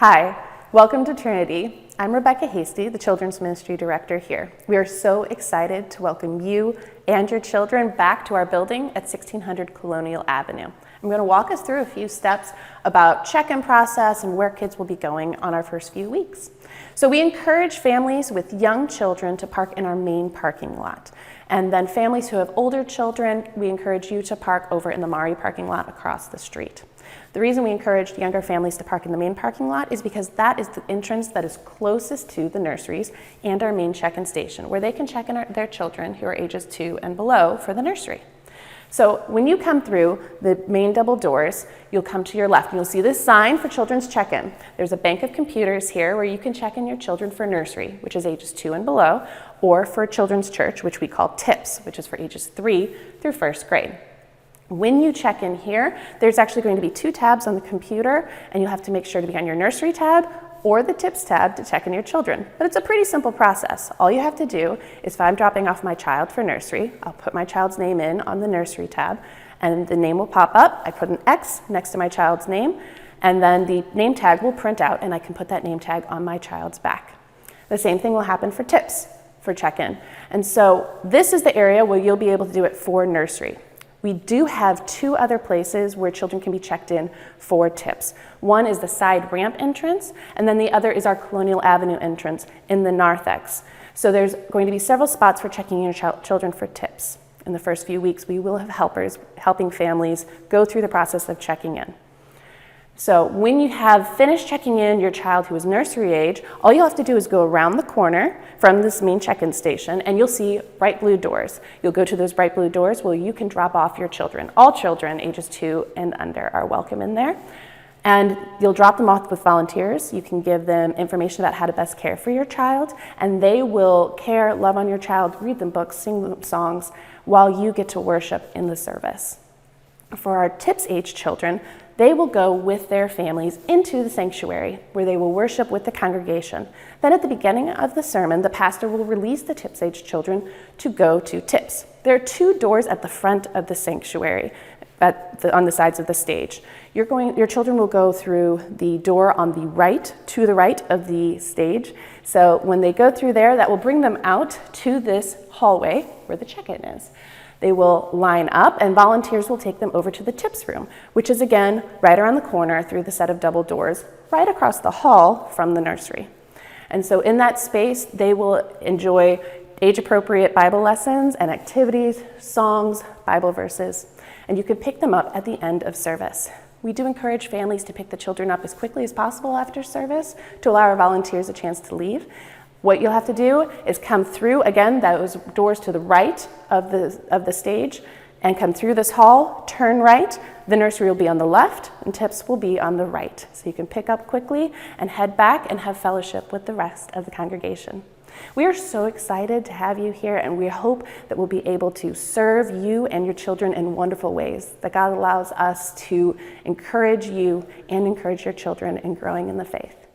Hi, welcome to Trinity. I'm Rebecca Hasty, the Children's Ministry Director here. We are so excited to welcome you and your children back to our building at 1600 Colonial Avenue. I'm going to walk us through a few steps about check-in process and where kids will be going on our first few weeks. So we encourage families with young children to park in our main parking lot. And then families who have older children, we encourage you to park over in the Mari parking lot across the street. The reason we encourage younger families to park in the main parking lot is because that is the entrance that is closest to the nurseries and our main check-in station, where they can check in their children who are ages 2 and below for the nursery. So when you come through the main double doors, you'll come to your left and you'll see this sign for children's check-in. There's a bank of computers here where you can check in your children for nursery, which is ages 2 and below, or for children's church, which we call TIPS, which is for ages 3 through 1st grade. When you check in here, there's actually going to be 2 tabs on the computer, and you'll have to make sure to be on your nursery tab or the TIPS tab to check in your children. But it's a pretty simple process. All you have to do is, if I'm dropping off my child for nursery, I'll put my child's name in on the nursery tab, and the name will pop up. I put an X next to my child's name, and then the name tag will print out, and I can put that name tag on my child's back. The same thing will happen for TIPS, for check-in. And so this is the area where you'll be able to do it for nursery. We do have 2 other places where children can be checked in for TIPS. One is the side ramp entrance, and then the other is our Colonial Avenue entrance in the narthex. So there's going to be several spots for checking in your children for TIPS. In the first few weeks, we will have helpers helping families go through the process of checking in. So when you have finished checking in your child who is nursery age, all you'll have to do is go around the corner from this main check-in station, and you'll see bright blue doors. You'll go to those bright blue doors where you can drop off your children. All children ages 2 and under are welcome in there. And you'll drop them off with volunteers. You can give them information about how to best care for your child, and they will care, love on your child, read them books, sing them songs, while you get to worship in the service. For our TIPS age children, they will go with their families into the sanctuary where they will worship with the congregation. Then at the beginning of the sermon, the pastor will release the TIPS age children to go to TIPS. There are 2 doors at the front of the sanctuary on the sides of the stage. Your children will go through the door on the right, to the right of the stage. So when they go through there, that will bring them out to this hallway where the check-in is. They will line up, and volunteers will take them over to the TIPS room, which is again right around the corner through the set of double doors, right across the hall from the nursery. And so in that space, they will enjoy age-appropriate Bible lessons and activities, songs, Bible verses, and you can pick them up at the end of service. We do encourage families to pick the children up as quickly as possible after service to allow our volunteers a chance to leave. What you'll have to do is come through, again, those doors to the right of the stage, and come through this hall, turn right. The nursery will be on the left, and TIPS will be on the right. So you can pick up quickly and head back and have fellowship with the rest of the congregation. We are so excited to have you here, and we hope that we'll be able to serve you and your children in wonderful ways, that God allows us to encourage you and encourage your children in growing in the faith.